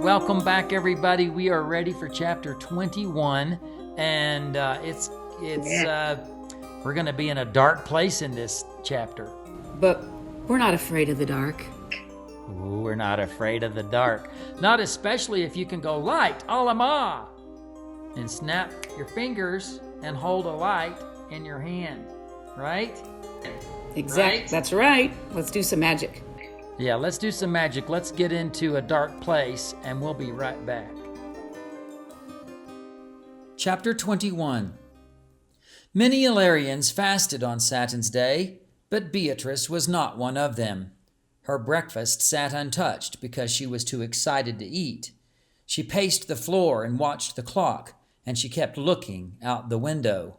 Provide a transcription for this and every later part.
welcome back, everybody. We are ready for chapter 21, and we're going to be in a dark place in this chapter. But we're not afraid of the dark. Ooh, we're not afraid of the dark. Not especially if you can go light, alama, and snap your fingers and hold a light in your hand, right? Exactly. Right? That's right. Let's do some magic. Yeah, let's do some magic. Let's get into a dark place, and we'll be right back. Chapter 21. Many Illyrians fasted on Saturn's day, but Beatrice was not one of them. Her breakfast sat untouched because she was too excited to eat. She paced the floor and watched the clock, and she kept looking out the window.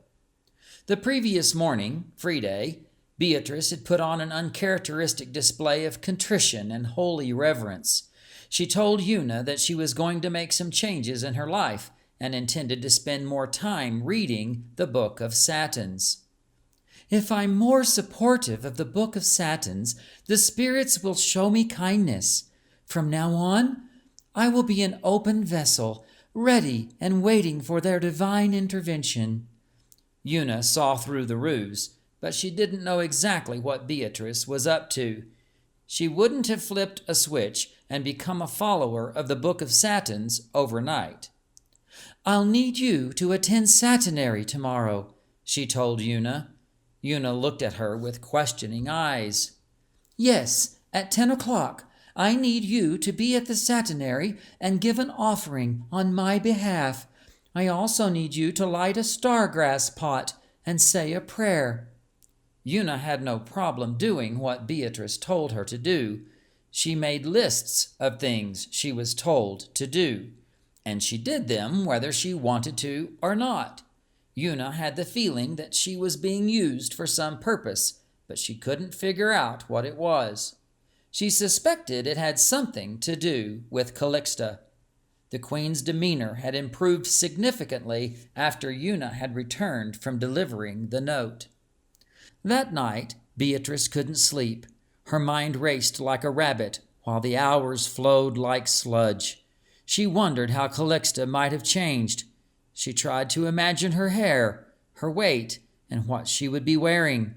The previous morning, Friday, Beatrice had put on an uncharacteristic display of contrition and holy reverence. She told Una that she was going to make some changes in her life and intended to spend more time reading the Book of Satins. If I'm more supportive of the Book of Satins, the spirits will show me kindness. From now on, I will be an open vessel, ready and waiting for their divine intervention. Una saw through the ruse, but she didn't know exactly what Beatrice was up to. She wouldn't have flipped a switch and become a follower of the Book of Satins overnight. I'll need you to attend Satinary tomorrow, she told Una. Una looked at her with questioning eyes. Yes, at 10 o'clock. I need you to be at the Satinary and give an offering on my behalf. I also need you to light a stargrass pot and say a prayer. Una had no problem doing what Beatrice told her to do. She made lists of things she was told to do, and she did them whether she wanted to or not. Una had the feeling that she was being used for some purpose, but she couldn't figure out what it was. She suspected it had something to do with Calixta. The queen's demeanor had improved significantly after Una had returned from delivering the note. That night, Beatrice couldn't sleep. Her mind raced like a rabbit, while the hours flowed like sludge. She wondered how Calixta might have changed. She tried to imagine her hair, her weight, and what she would be wearing.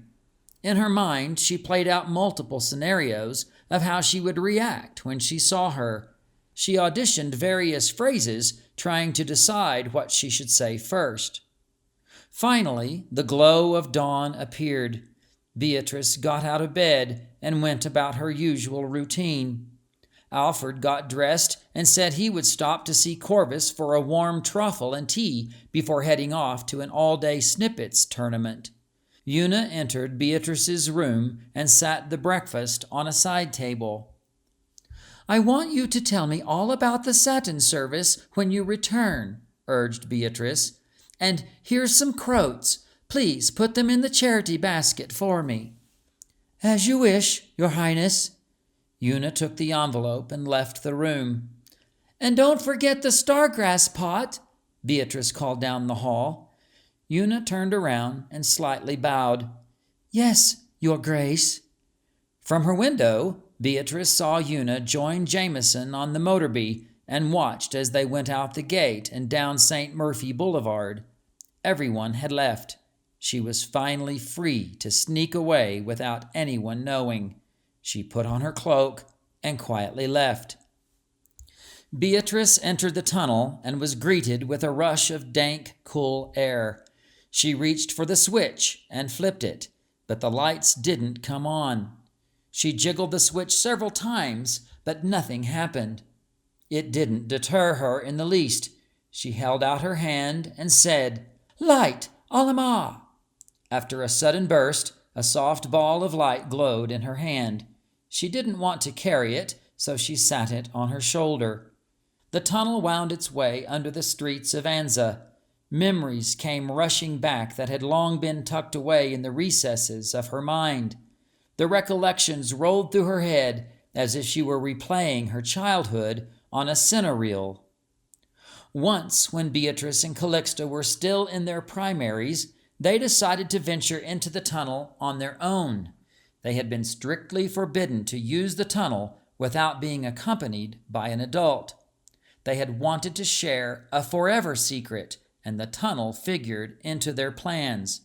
In her mind, she played out multiple scenarios of how she would react when she saw her. She auditioned various phrases, trying to decide what she should say first. Finally, the glow of dawn appeared. Beatrice got out of bed and went about her usual routine. Alfred got dressed and said he would stop to see Corvus for a warm truffle and tea before heading off to an all-day snippets tournament. Una entered Beatrice's room and sat the breakfast on a side table. I want you to tell me all about the satin service when you return, urged Beatrice. And here's some croats. Please put them in the charity basket for me. As you wish, Your Highness. Una took the envelope and left the room. And don't forget the stargrass pot, Beatrice called down the hall. Una turned around and slightly bowed. Yes, Your Grace. From her window, Beatrice saw Una join Jameson on the Motorby and watched as they went out the gate and down St. Murphy Boulevard. Everyone had left. She was finally free to sneak away without anyone knowing. She put on her cloak and quietly left. Beatrice entered the tunnel and was greeted with a rush of dank, cool air. She reached for the switch and flipped it, but the lights didn't come on. She jiggled the switch several times, but nothing happened. It didn't deter her in the least. She held out her hand and said, Light, alama! After a sudden burst, a soft ball of light glowed in her hand. She didn't want to carry it, so she sat it on her shoulder. The tunnel wound its way under the streets of Anza. Memories came rushing back that had long been tucked away in the recesses of her mind. The recollections rolled through her head as if she were replaying her childhood on a cinereel. Once, when Beatrice and Calixta were still in their primaries, they decided to venture into the tunnel on their own. They had been strictly forbidden to use the tunnel without being accompanied by an adult. They had wanted to share a forever secret, and the tunnel figured into their plans.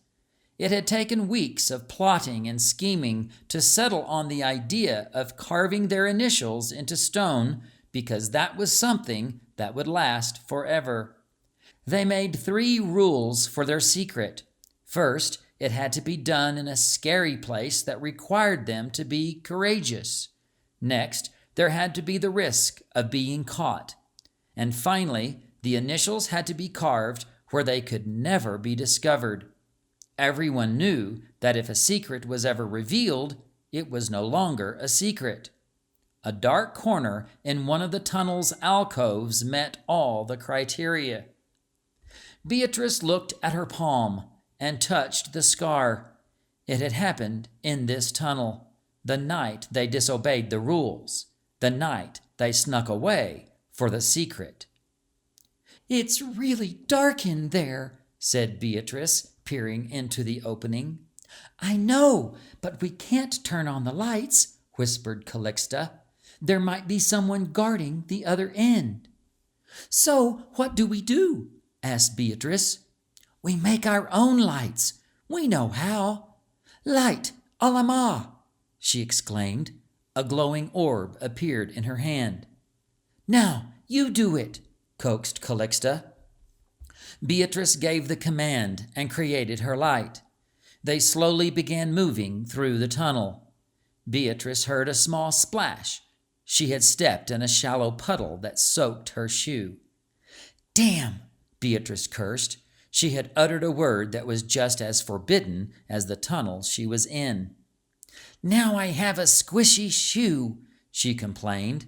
It had taken weeks of plotting and scheming to settle on the idea of carving their initials into stone, because that was something that would last forever. They made 3 rules for their secret. First, it had to be done in a scary place that required them to be courageous. Next, there had to be the risk of being caught. And finally, the initials had to be carved where they could never be discovered. Everyone knew that if a secret was ever revealed, it was no longer a secret. A dark corner in one of the tunnel's alcoves met all the criteria. Beatrice looked at her palm and touched the scar. It had happened in this tunnel, the night they disobeyed the rules, the night they snuck away for the secret. "It's really dark in there," said Beatrice, peering into the opening. "I know, but we can't turn on the lights," whispered Calixta. "There might be someone guarding the other end." "So what do we do?" asked Beatrice. "We make our own lights. We know how. Light a la ma," she exclaimed. A glowing orb appeared in her hand. "Now you do it," coaxed Calixta. Beatrice gave the command and created her light. They slowly began moving through the tunnel. Beatrice heard a small splash. She had stepped in a shallow puddle that soaked her shoe. "Damn!" Beatrice cursed. She had uttered a word that was just as forbidden as the tunnel she was in. "Now I have a squishy shoe," she complained.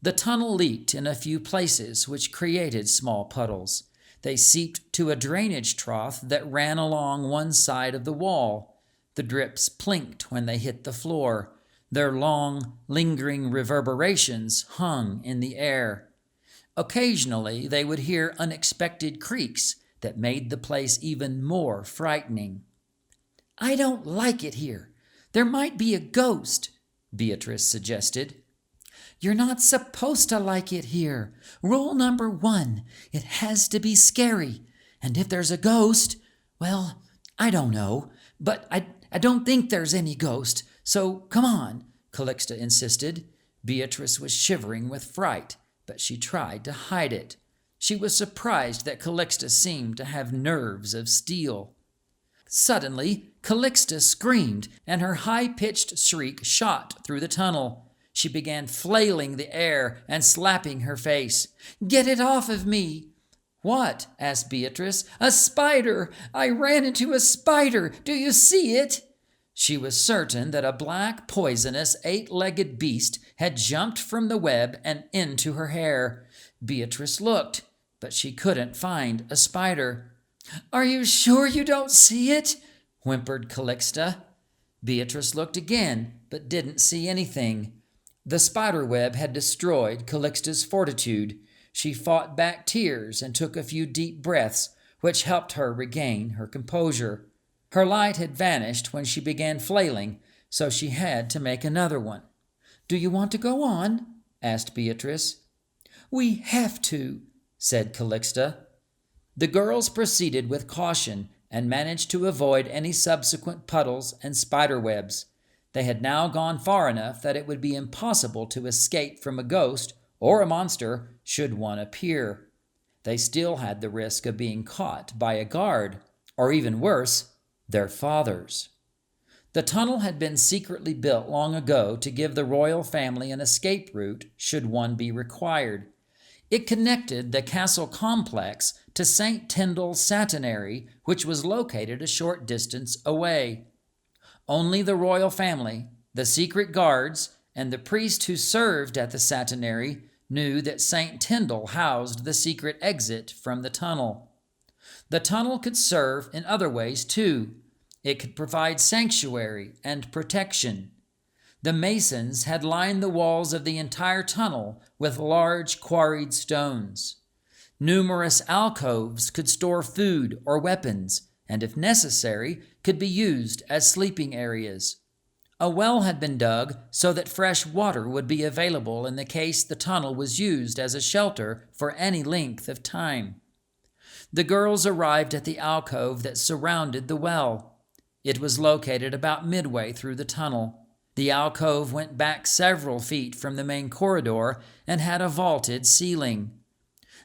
The tunnel leaked in a few places, which created small puddles. They seeped to a drainage trough that ran along one side of the wall. The drips plinked when they hit the floor. Their long, lingering reverberations hung in the air. Occasionally, they would hear unexpected creaks that made the place even more frightening. "I don't like it here. There might be a ghost," Beatrice suggested. "You're not supposed to like it here. Rule number 1, it has to be scary. And if there's a ghost, well, I don't know. But I don't think there's any ghost. So come on," Calixta insisted. Beatrice was shivering with fright, but she tried to hide it. She was surprised that Calixta seemed to have nerves of steel. Suddenly, Calixta screamed, and her high-pitched shriek shot through the tunnel. She began flailing the air and slapping her face. "Get it off of me!" "What?" asked Beatrice. "A spider! I ran into a spider! Do you see it?" She was certain that a black, poisonous, 8-legged beast had jumped from the web and into her hair. Beatrice looked, but she couldn't find a spider. "Are you sure you don't see it?" whimpered Calixta. Beatrice looked again, but didn't see anything. The spider web had destroyed Calixta's fortitude. She fought back tears and took a few deep breaths, which helped her regain her composure. Her light had vanished when she began flailing, so she had to make another one. "Do you want to go on?" asked Beatrice. "We have to," said Calixta. The girls proceeded with caution and managed to avoid any subsequent puddles and spider webs. They had now gone far enough that it would be impossible to escape from a ghost or a monster should one appear. They still had the risk of being caught by a guard, or even worse, their fathers. The tunnel had been secretly built long ago to give the royal family an escape route should one be required. It connected the castle complex to St. Tyndall's Satinary, which was located a short distance away. Only the royal family, the secret guards, and the priest who served at the Satinary knew that St. Tyndall housed the secret exit from the tunnel. The tunnel could serve in other ways too. It could provide sanctuary and protection. The masons had lined the walls of the entire tunnel with large quarried stones. Numerous alcoves could store food or weapons, and if necessary, could be used as sleeping areas. A well had been dug so that fresh water would be available in the case the tunnel was used as a shelter for any length of time. The girls arrived at the alcove that surrounded the well. It was located about midway through the tunnel. The alcove went back several feet from the main corridor and had a vaulted ceiling.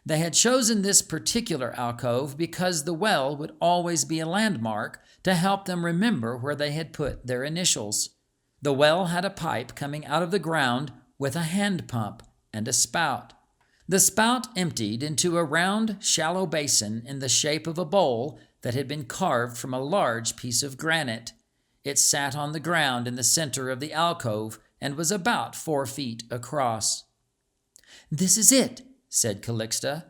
They had chosen this particular alcove because the well would always be a landmark to help them remember where they had put their initials. The well had a pipe coming out of the ground with a hand pump and a spout. The spout emptied into a round, shallow basin in the shape of a bowl that had been carved from a large piece of granite. It sat on the ground in the center of the alcove and was about 4 feet across. "This is it," said Calixta.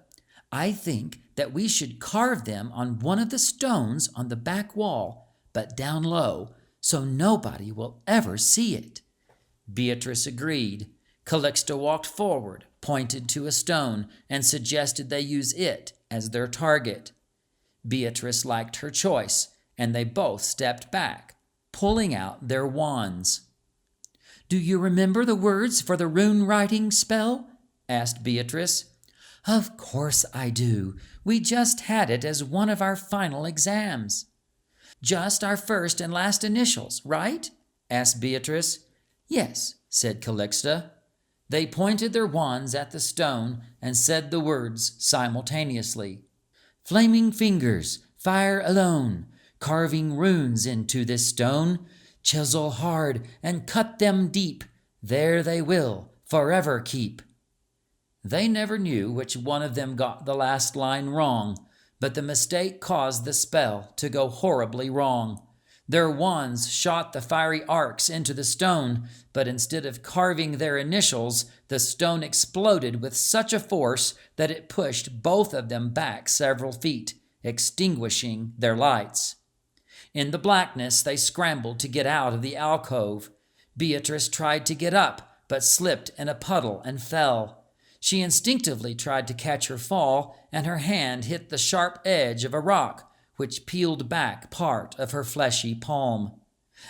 "I think that we should carve them on one of the stones on the back wall, but down low, so nobody will ever see it." Beatrice agreed. Calixta walked forward, pointed to a stone, and suggested they use it as their target. Beatrice liked her choice, and they both stepped back, pulling out their wands. "Do you remember the words for the rune-writing spell?" asked Beatrice. "Of course I do. We just had it as one of our final exams." "Just our first and last initials, right?" asked Beatrice. "Yes," said Calixta. They pointed their wands at the stone and said the words simultaneously. "Flaming fingers, fire alone, carving runes into this stone, chisel hard and cut them deep, there they will forever keep." They never knew which one of them got the last line wrong, but the mistake caused the spell to go horribly wrong. Their wands shot the fiery arcs into the stone, but instead of carving their initials, the stone exploded with such a force that it pushed both of them back several feet, extinguishing their lights. In the blackness, they scrambled to get out of the alcove. Beatrice tried to get up, but slipped in a puddle and fell. She instinctively tried to catch her fall, and her hand hit the sharp edge of a rock, which peeled back part of her fleshy palm.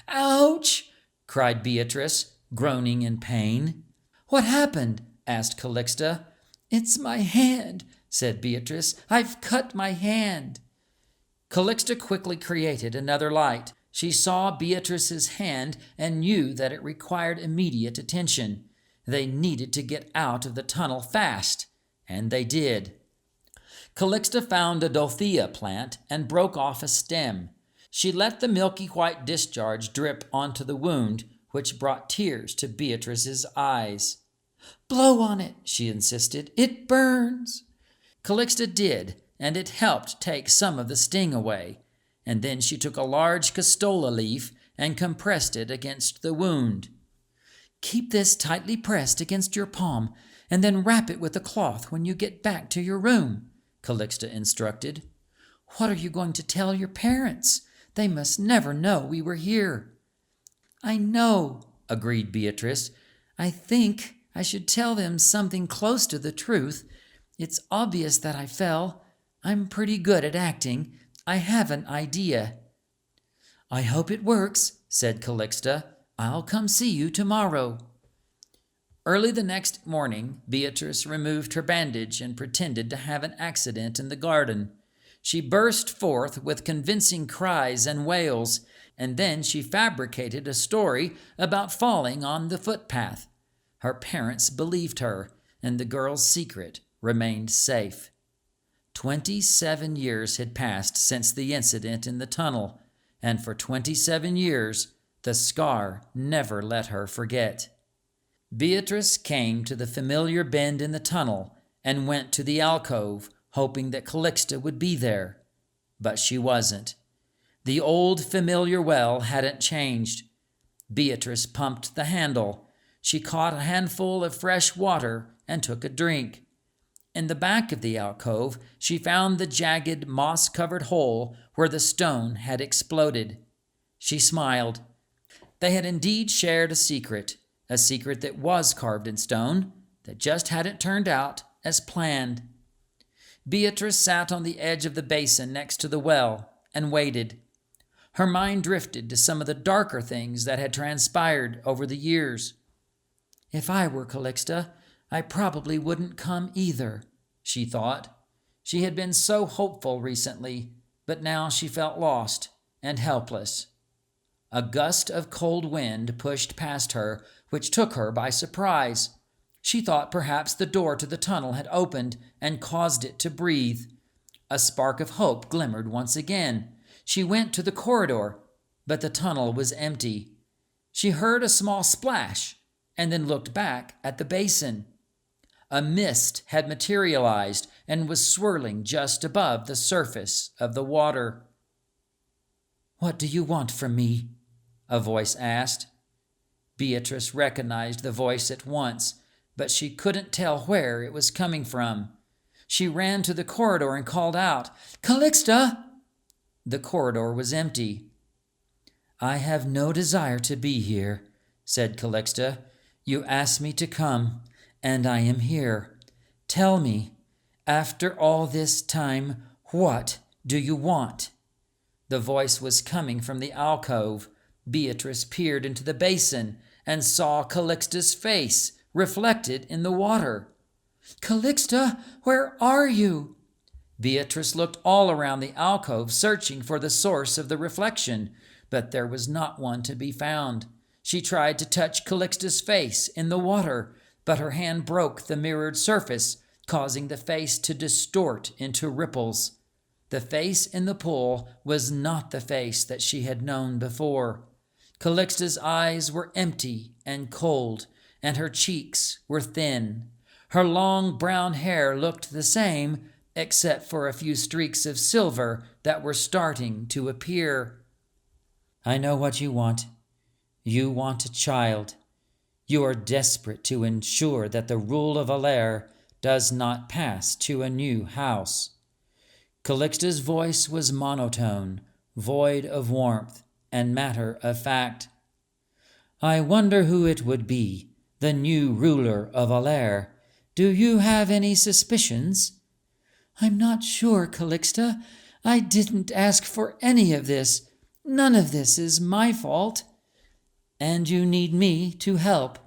"Ouch!" cried Beatrice, groaning in pain. "What happened?" asked Calixta. "It's my hand," said Beatrice. "I've cut my hand." Calixta quickly created another light. She saw Beatrice's hand and knew that it required immediate attention. They needed to get out of the tunnel fast, and they did. Calixta found a dothea plant and broke off a stem. She let the milky white discharge drip onto the wound, which brought tears to Beatrice's eyes. "Blow on it," she insisted. "It burns." Calixta did, and it helped take some of the sting away. And then she took a large castola leaf and compressed it against the wound. "Keep this tightly pressed against your palm, and then wrap it with a cloth when you get back to your room," Calixta instructed. "What are you going to tell your parents? They must never know we were here." "I know," agreed Beatrice. "I think I should tell them something close to the truth. It's obvious that I fell. I'm pretty good at acting. I have an idea." "I hope it works," said Calixta. "I'll come see you tomorrow." Early the next morning, Beatrice removed her bandage and pretended to have an accident in the garden. She burst forth with convincing cries and wails, and then she fabricated a story about falling on the footpath. Her parents believed her, and the girl's secret remained safe. 27 years had passed since the incident in the tunnel, and for 27 years, the scar never let her forget. Beatrice came to the familiar bend in the tunnel and went to the alcove, hoping that Calixta would be there. But she wasn't. The old familiar well hadn't changed. Beatrice pumped the handle. She caught a handful of fresh water and took a drink. In the back of the alcove, she found the jagged, moss-covered hole where the stone had exploded. She smiled. They had indeed shared a secret that was carved in stone, that just hadn't turned out as planned. Beatrice sat on the edge of the basin next to the well and waited. Her mind drifted to some of the darker things that had transpired over the years. "If I were Calixta, I probably wouldn't come either," she thought. She had been so hopeful recently, but now she felt lost and helpless. A gust of cold wind pushed past her, which took her by surprise. She thought perhaps the door to the tunnel had opened and caused it to breathe. A spark of hope glimmered once again. She went to the corridor, but the tunnel was empty. She heard a small splash and then looked back at the basin. A mist had materialized and was swirling just above the surface of the water. "What do you want from me?" a voice asked. Beatrice recognized the voice at once, but she couldn't tell where it was coming from. She ran to the corridor and called out, "Calixta!" The corridor was empty. "I have no desire to be here," said Calixta. "You asked me to come, and I am here. Tell me, after all this time, what do you want?" The voice was coming from the alcove. Beatrice peered into the basin and saw Calixta's face reflected in the water. "Calixta, where are you?" Beatrice looked all around the alcove, searching for the source of the reflection, but there was not one to be found. She tried to touch Calixta's face in the water, but her hand broke the mirrored surface, causing the face to distort into ripples. The face in the pool was not the face that she had known before. Calixta's eyes were empty and cold, and her cheeks were thin. Her long brown hair looked the same, except for a few streaks of silver that were starting to appear. "I know what you want. You want a child. You are desperate to ensure that the rule of Alair does not pass to a new house." Calixta's voice was monotone, void of warmth and matter of fact. "I wonder who it would be, the new ruler of Alair. Do you have any suspicions?" "I'm not sure, Calixta. I didn't ask for any of this. None of this is my fault." "And you need me to help.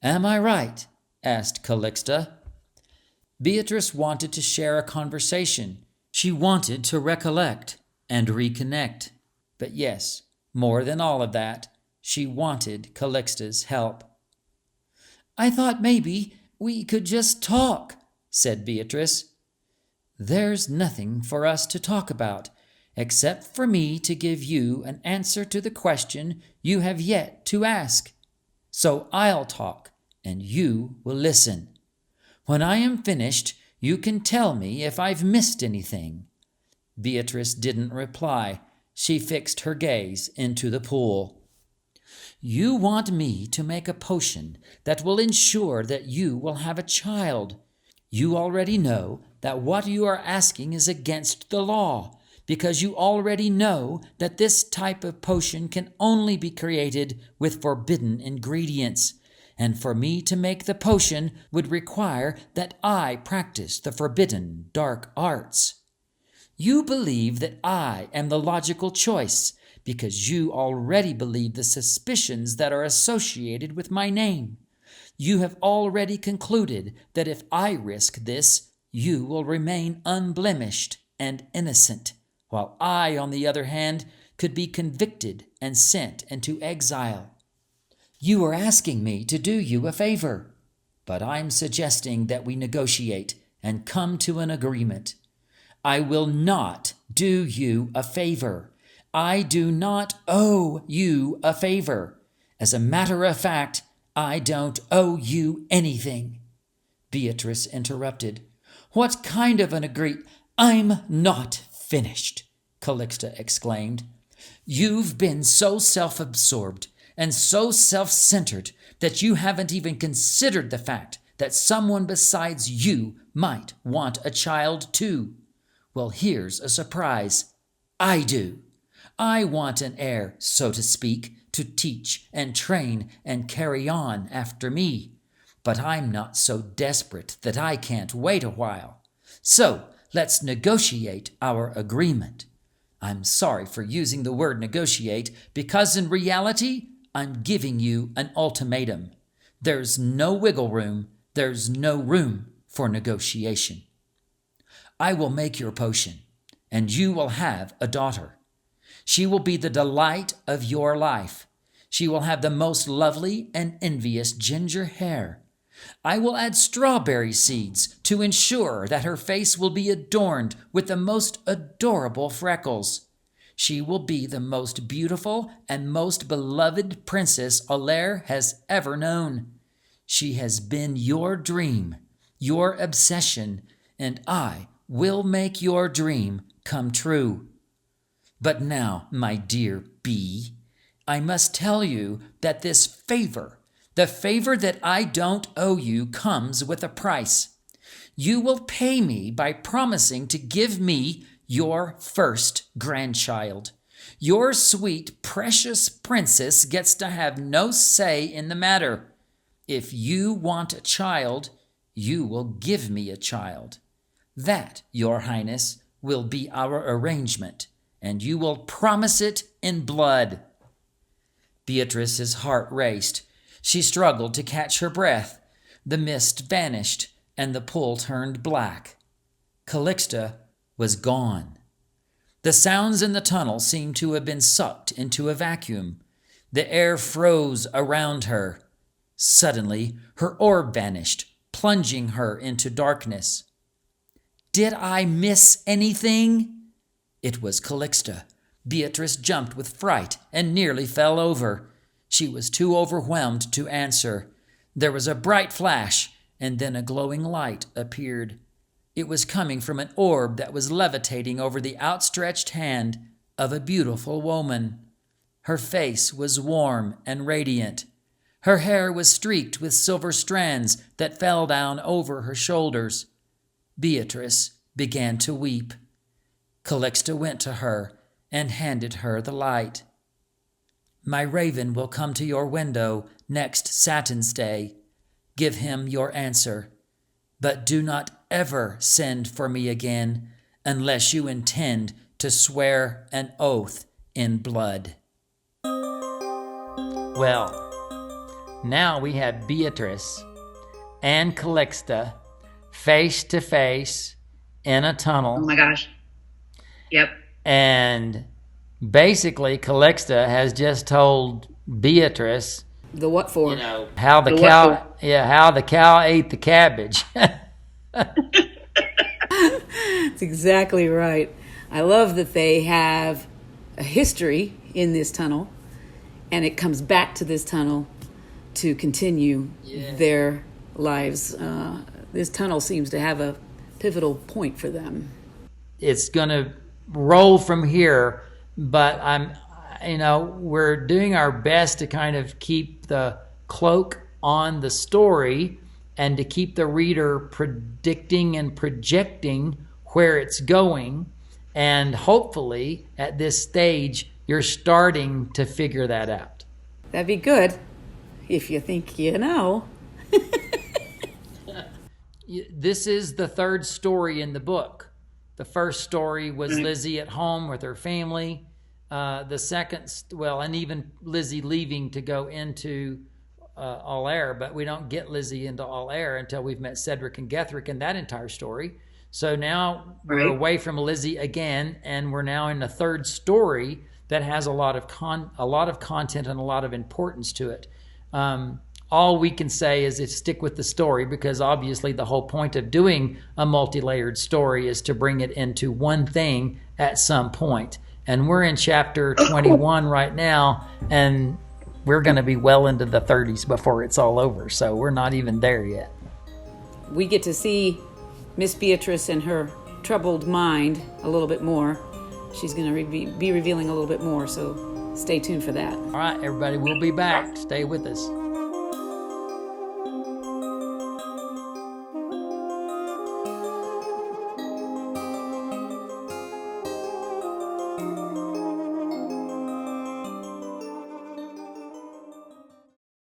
Am I right?" asked Calixta. Beatrice wanted to share a conversation. She wanted to recollect and reconnect. But yes, more than all of that, she wanted Calixta's help. "I thought maybe we could just talk," said Beatrice. "There's nothing for us to talk about, except for me to give you an answer to the question you have yet to ask. So I'll talk, and you will listen. When I am finished, you can tell me if I've missed anything." Beatrice didn't reply. She fixed her gaze into the pool. "You want me to make a potion that will ensure that you will have a child. You already know that what you are asking is against the law, because you already know that this type of potion can only be created with forbidden ingredients. And for me to make the potion would require that I practice the forbidden dark arts. You believe that I am the logical choice because you already believe the suspicions that are associated with my name. You have already concluded that if I risk this, you will remain unblemished and innocent, while I, on the other hand, could be convicted and sent into exile. You are asking me to do you a favor, but I'm suggesting that we negotiate and come to an agreement. I will not do you a favor. I do not owe you a favor. As a matter of fact, I don't owe you anything." Beatrice interrupted. "What kind of an I'm not finished," Calixta exclaimed. "You've been so self-absorbed and so self-centered that you haven't even considered the fact that someone besides you might want a child too. Well, here's a surprise. I do. I want an heir, so to speak, to teach and train and carry on after me. But I'm not so desperate that I can't wait a while. So let's negotiate our agreement. I'm sorry for using the word negotiate, because in reality, I'm giving you an ultimatum. There's no wiggle room. There's no room for negotiation. I will make your potion, and you will have a daughter. She will be the delight of your life. She will have the most lovely and envious ginger hair. I will add strawberry seeds to ensure that her face will be adorned with the most adorable freckles. She will be the most beautiful and most beloved princess Allaire has ever known. She has been your dream, your obsession, and I will make your dream come true. But now, my dear bee, I must tell you that this favor, the favor that I don't owe you, comes with a price. You will pay me by promising to give me your first grandchild. Your sweet, precious princess gets to have no say in the matter. If you want a child, you will give me a child. That, Your Highness, will be our arrangement, and you will promise it in blood. Beatrice's heart raced. She struggled to catch her breath. The mist vanished, and the pool turned black. Calixta was gone. The sounds in the tunnel seemed to have been sucked into a vacuum. The air froze around her. Suddenly, her orb vanished, plunging her into darkness. Did I miss anything? It was Calixta. Beatrice jumped with fright and nearly fell over. She was too overwhelmed to answer. There was a bright flash, and then a glowing light appeared. It was coming from an orb that was levitating over the outstretched hand of a beautiful woman. Her face was warm and radiant. Her hair was streaked with silver strands that fell down over her shoulders. Beatrice began to weep. Calixta went to her and handed her the light. My raven will come to your window next Satin's Day. Give him your answer. But do not ever send for me again unless you intend to swear an oath in blood. Well, now we have Beatrice and Calixta face to face in a tunnel. Oh my gosh. Yep. And basically Calixta has just told Beatrice The what for? how the cow ate the cabbage. That's exactly right. I love that they have a history in this tunnel, and it comes back to this tunnel to continue their lives. This tunnel seems to have a pivotal point for them. It's going to roll from here, but we're doing our best to kind of keep the cloak on the story and to keep the reader predicting and projecting where it's going. And hopefully at this stage, you're starting to figure that out. That'd be good, if you think you know. This is the third story in the book. The first story was Lizzy at home with her family. The second, and even Lizzy leaving to go into Allaire, but we don't get Lizzy into Allaire until we've met Cedric and Gethric in that entire story. So now we're away from Lizzy again, and we're now in the third story that has a lot of content and a lot of importance to it. All we can say is stick with the story, because obviously the whole point of doing a multi-layered story is to bring it into one thing at some point. And we're in chapter 21 right now, and we're going to be well into the 30s before it's all over. So we're not even there yet. We get to see Miss Beatrice and her troubled mind a little bit more. She's going to be revealing a little bit more, so stay tuned for that. All right, everybody, we'll be back. Stay with us.